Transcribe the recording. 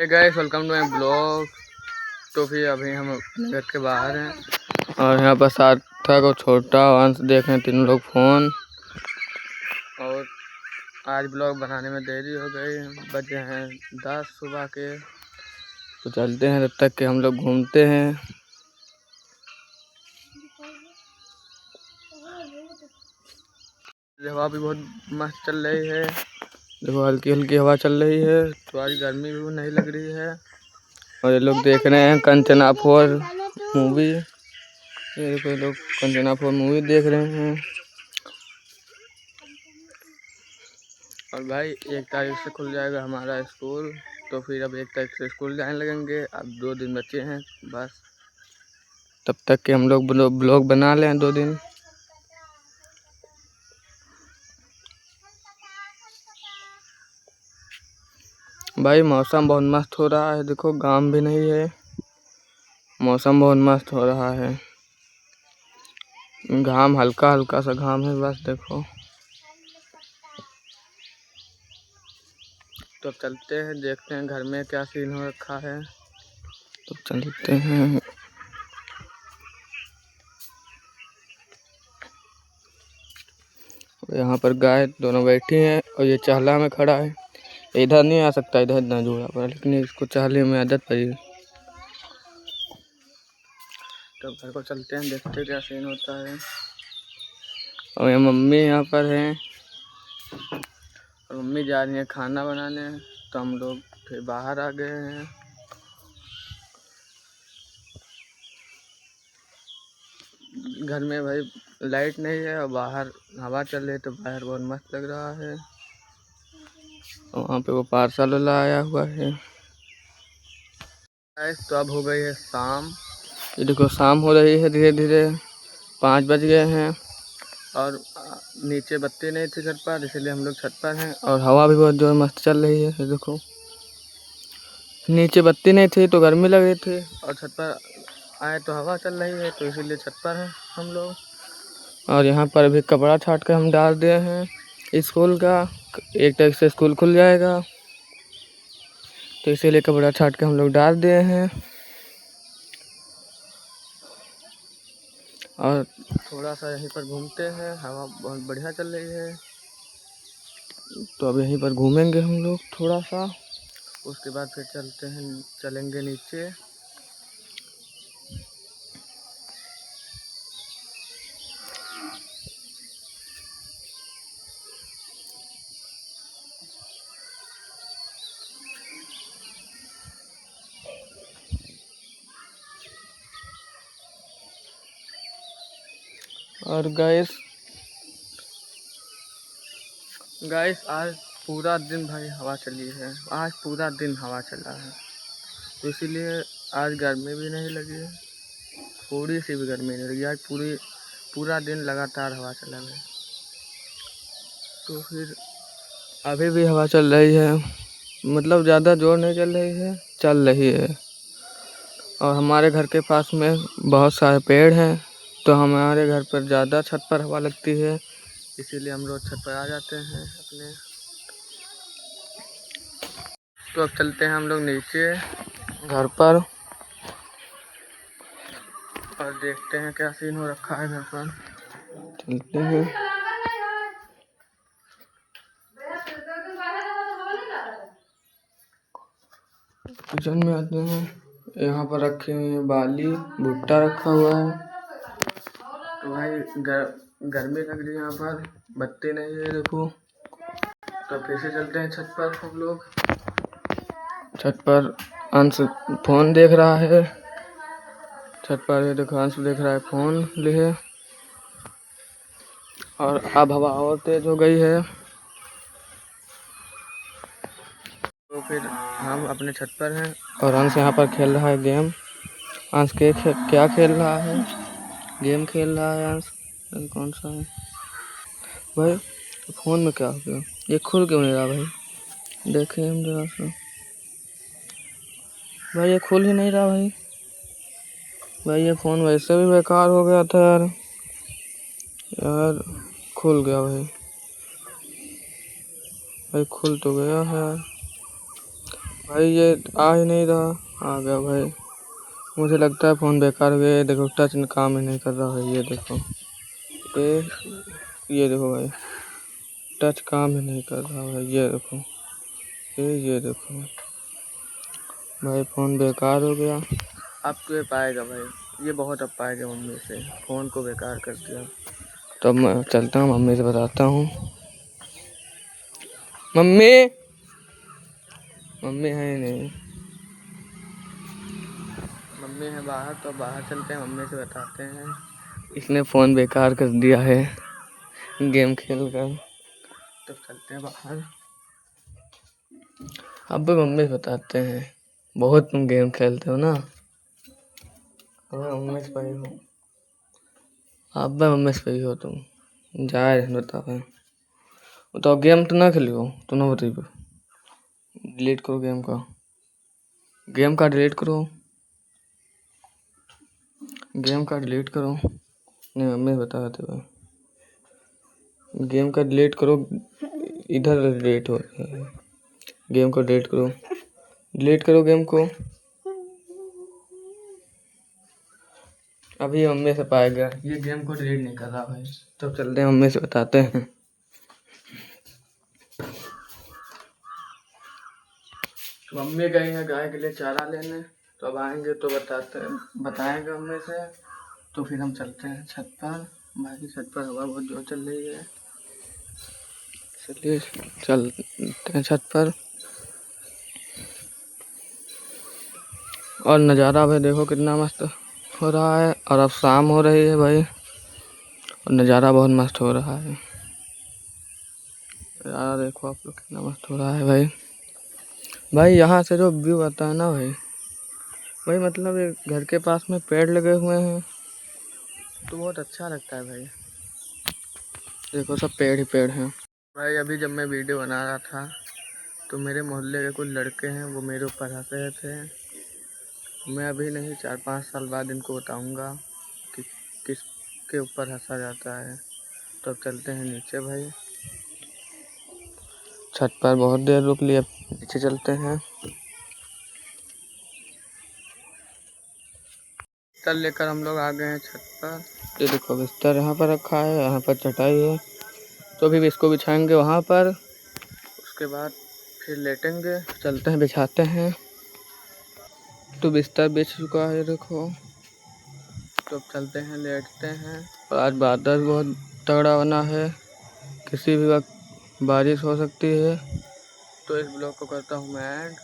Hey guys, welcome to my blog. तो फिर अभी हम अपने घर के बाहर हैं और यहाँ पर सार्थक और छोटा अंश देख रहे हैं, तीनों लोग फ़ोन। और आज ब्लॉग बनाने में देरी हो गई, बजे हैं 10 सुबह के। तो चलते हैं, तब तक के हम लोग घूमते हैं। हवा भी बहुत मस्त चल रही है, देखो हल्की हल्की हवा चल रही है, तो आज गर्मी भी नहीं लग रही है। और ये लोग देख रहे हैं कंचना 4 मूवी। ये कोई लोग कंचना 4 मूवी देख रहे हैं। और भाई 1 तारीख से खुल जाएगा हमारा स्कूल, तो फिर अब 1 तारीख से स्कूल जाने लगेंगे। अब 2 दिन बचे हैं बस, तब तक के हम लोग ब्लॉग बना लें 2 दिन। भाई मौसम बहुत मस्त हो रहा है, देखो घाम भी नहीं है, मौसम बहुत मस्त हो रहा है। घाम हल्का हल्का सा घाम है बस, देखो। तो अब चलते हैं, देखते हैं घर में क्या सीन हो रखा है। तो चलते हैं। यहाँ पर गाय दोनों बैठी हैं और ये चहला में खड़ा है। इधर नहीं आ सकता, इधर ना जोड़ा पर, लेकिन इसको चहले में आदत पड़ी। तो घर को चलते हैं, देखते क्या सीन होता है। और ये मम्मी यहाँ पर हैं और मम्मी जा रही है खाना बनाने, तो हम लोग फिर बाहर आ गए हैं। घर में भाई लाइट नहीं है और बाहर हवा चल रही है, तो बाहर बहुत मस्त लग रहा है। और वहाँ पे वो पार्सल वाला आया हुआ है। तो अब हो गई है शाम, ये देखो शाम हो रही है धीरे धीरे, 5 बज गए हैं। और नीचे बत्ती नहीं थी छत पर, इसलिए हम लोग छत पर हैं। और हवा भी बहुत जोर मस्त चल रही है, ये देखो। नीचे बत्ती नहीं थी तो गर्मी लग रही थी, और छत पर आए तो हवा चल रही है, तो इसीलिए छत पर हैं हम लोग। और यहाँ पर अभी कपड़ा छाट कर हम डाल दिए हैं स्कूल का। 1 तारीख से स्कूल खुल जाएगा, तो इसीलिए कपड़ा छाट के हम लोग डाल दिए हैं। और थोड़ा सा यहीं पर घूमते हैं, हवा बहुत बढ़िया चल रही है, तो अब यहीं पर घूमेंगे हम लोग थोड़ा सा। उसके बाद फिर चलेंगे नीचे। और गाइस आज पूरा दिन भाई हवा चली है, आज पूरा दिन हवा चला है, तो इसीलिए आज गर्मी भी नहीं लगी है, थोड़ी सी भी गर्मी नहीं लगी। आज पूरा दिन लगातार हवा चला है। तो फिर अभी भी हवा चल रही है, मतलब ज़्यादा जोर नहीं चल रही है, चल रही है। और हमारे घर के पास में बहुत सारे पेड़ हैं, तो हमारे घर पर ज़्यादा छत पर हवा लगती है, इसीलिए हम लोग छत पर आ जाते हैं अपने। तो अब चलते हैं हम लोग नीचे घर पर, और देखते हैं क्या सीन हो रखा है घर पर। चलते हैं। किचन में आते हैं, यहाँ पर रखे हुए हैं बाली, भुट्टा रखा हुआ है। तो भाई गर्मी लग रही है, यहाँ पर बत्ती नहीं है, देखो। तो फिर से चलते हैं छत पर हम लोग। छत पर अंश फोन देख रहा है, छत पर ये देखो अंश देख रहा है फोन लिए। और अब हवा और तेज हो गई है, तो फिर हम अपने छत पर हैं और अंश यहाँ पर खेल रहा है गेम। अंश क्या खेल रहा है? गेम खेल रहा है अंश। कौन सा है भाई? फ़ोन में क्या हो गया? ये खुल क्यों नहीं रहा भाई? देखें हम जरा सा। भाई ये खुल ही नहीं रहा भाई। भाई ये फ़ोन वैसे भी बेकार हो गया था यार। यार खुल गया भाई। भाई खुल तो गया है। भाई ये आ ही नहीं रहा। आ गया भाई। मुझे लगता है फ़ोन बेकार हो गया। ये देखो टच काम ही नहीं कर रहा भाई। ये देखो ये देखो भाई टच काम ही नहीं कर रहा भाई। ये देखो ये देखो भाई फ़ोन बेकार हो गया। अब तो ये पाएगा भाई। ये बहुत अब पाएगा मम्मी से। फ़ोन को बेकार कर दिया। तो अब मैं चलता हूँ मम्मी से बताता हूँ। मम्मी मम्मी है ही नहीं। मम्मी है बाहर। तो बाहर चलते हैं मम्मी से बताते हैं। इसने फ़ोन बेकार कर दिया है गेम खेल कर। तो चलते हैं बाहर। अब भी मम्मी से बताते हैं। बहुत तुम गेम खेलते हो ना। मम्मी से पड़ी हो। अब भी मम्मी से पड़ी हो तुम। जाए बता भाई। तो गेम तो ना खेलियो तो ना बताइए। डिलीट करो गेम का। गेम का डिलीट करो। गेम का डिलीट करो। नहीं मम्मी बताते भाई। गेम का डिलीट करो। इधर डिलीट हो रहा है। गेम को डिलीट करो। डिलीट करो गेम को। अभी मम्मी से पाएगा। ये गेम को डिलीट नहीं कर रहा भाई। तो चलते हैं मम्मी से बताते हैं। मम्मी गई है गाय के लिए चारा लेने। तो अब आएंगे तो बताएंगे मम्मी से। तो फिर हम चलते हैं छत पर। बाकी छत पर हवा बहुत जोर चल रही है। चलिए चलते हैं छत पर। और नज़ारा भाई देखो कितना मस्त हो रहा है। और अब शाम हो रही है भाई। और नज़ारा बहुत मस्त हो रहा है। यार देखो आप लोग कितना मस्त हो रहा है भाई। भाई यहाँ से जो व्यू आता है ना भाई। भाई मतलब ये घर के पास में पेड़ लगे हुए हैं तो बहुत अच्छा लगता है भाई। देखो सब पेड़ ही पेड़ हैं भाई। अभी जब मैं वीडियो बना रहा था तो मेरे मोहल्ले के कुछ लड़के हैं वो मेरे ऊपर हंस रहे थे। मैं अभी नहीं 4-5 साल बाद इनको बताऊंगा कि किसके ऊपर हंसा जाता है। तो अब चलते हैं नीचे भाई। छत पर बहुत देर रुक लिए। नीचे चलते हैं। बिस्तर लेकर हम लोग आ गए हैं छत पर। ये देखो बिस्तर यहाँ पर रखा है। यहाँ पर चटाई है। तो अभी इसको बिछाएंगे वहाँ पर। उसके बाद फिर लेटेंगे। चलते हैं बिछाते हैं। तो बिस्तर बिछ चुका है देखो। तो अब चलते हैं लेटते हैं। और आज बादल बहुत तगड़ा बना है। किसी भी वक्त बारिश हो सकती है। तो इस ब्लॉग को करता हूँ मैं ऐड।